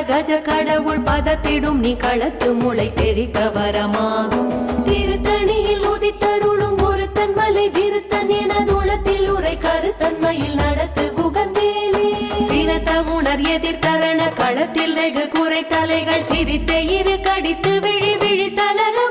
கஜ கடவுள் பதத்திடும் நீ களத்து முளை தெரிக்க வரமாகும். திருத்தணியில் உதித்தருளும் ஒருத்தன் மலை விருத்தன் எனதுளத்தில் உரை கருத்தன்மையில் நடத்து குகந்தேலே. சினத்த உணர் எதிர்த்தரண களத்தில் வெகு குறை தலைகள் சிரித்த இரு கடித்து விழி